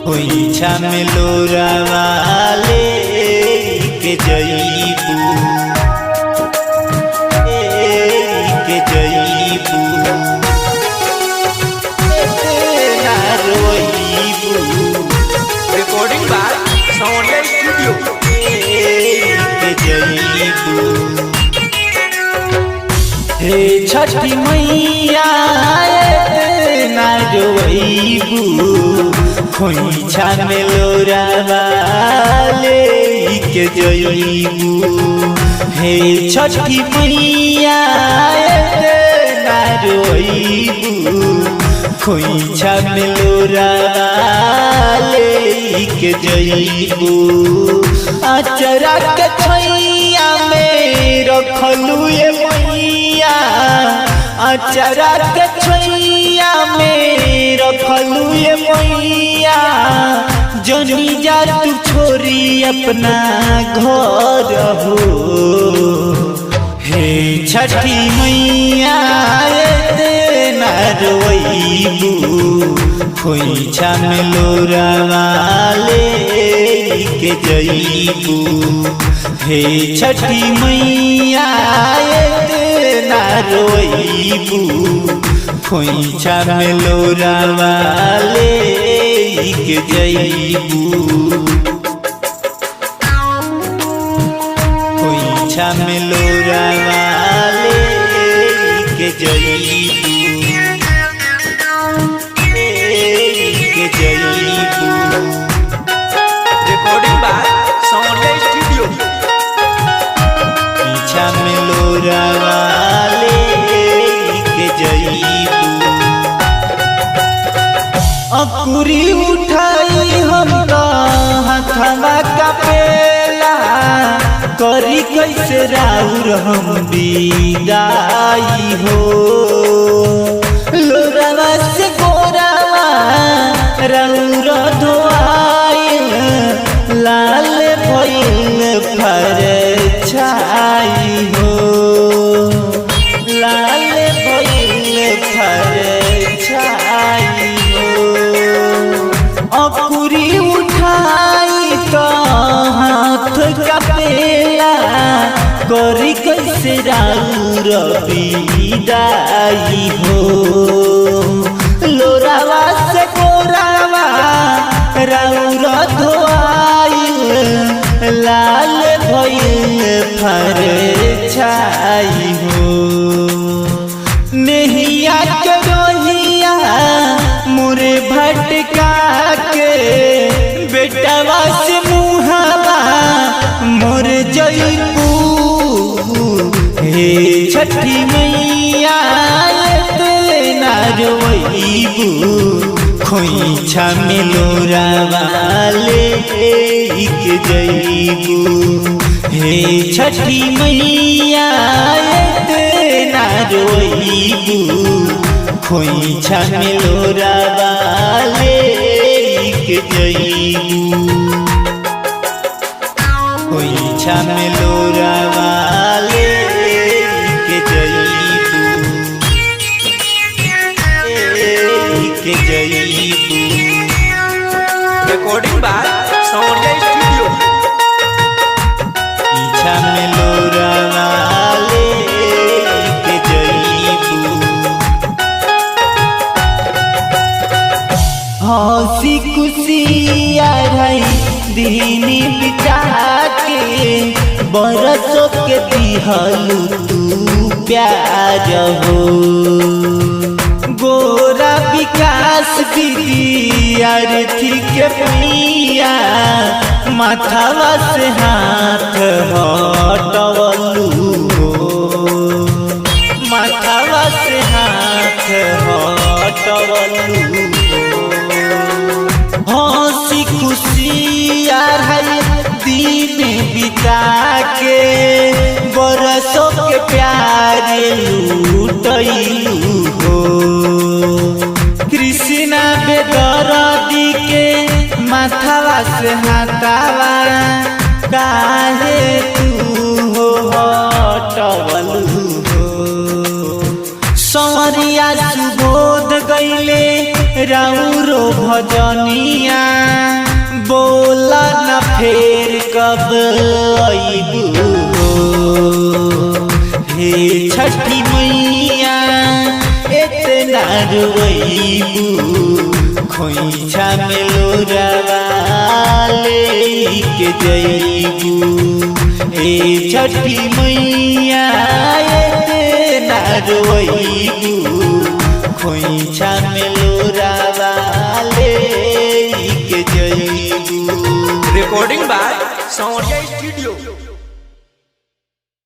खोइछा में लोरावा लेके जइबू के जइबू ना रोइबू। Recording by Soundless Studio. के जइबू हे छठी मैया ना रोइबू खोइछा में लोरावा लेके जइबू। हे छठी मैया ना रोइबू खोइछा में लोरावा लेके जइबू। अचरा के छैया में रखलू ये मैया अचरा के छैया में रखलू ये मैया जनी जा तू छोरी अपना घर हो। हे छठी मैया ना रोइबू खोइछा में लोरावा लेके जइबू। हे छठी मैया ना रोइबू खोइछा में लोरावा लेके जइबू। खोइछा में लोरावा लेके जइबू के जइबू। Recording by Soundless Studio. खोइछा में लोरावा लेके जइबू। अकुरी उठाई हम हथवा का पेला करी कैसे राउर हम विदाई हो। लोरावा से गोरावा राउर धोआइल लाल भइल फरछाई हो। लाल भइल फरछाई अकुरी उठाई तो हाथ का पेला करी कैसे राउर विदाई हो। लोरावा से गोरावा राउर धोआइल लाल भइल फरछाई हो। नहिया के रोहिया मोरे भटका के बेटवा से मुहावा मोर जइबू। हे छठी मैया ना रोइबू खोइछा में लोरावा लेके जइबू। हे छठी मैया ना रोइबू खोइछा में लोरावा लेके जइबू। खोइछा में लोरावा लेके जइबू के जइबू। Recording by Soundless Studio. खोइछा में लोरावा लेके जइबू। हंसी खुशी आई दीनी बिता के बरसों के दिहलू तू प्यार हो। गोरा विकास विद्यार्थी के मैया माथावा से हाथ हटवलू हो। माथावा से हाथ हटवलू हंसी खुशी आई दिन बिता के बरसों के प्यार लूटलू हो। कृष्णा बेदर्दी के माथावा से हाथावा काहे तू हो हटवलू हो। सवरिया सुबोध गईले राउरो भजनिया बोला न फेर कब अइबू हो हे छठी मैया इतना रोइबू खोइछा में लोरावा लेके जइबू हे छठी मैया इतना रोइबू खोइछा में लोरावा लेके जइबू। Recording by Sonia Studio.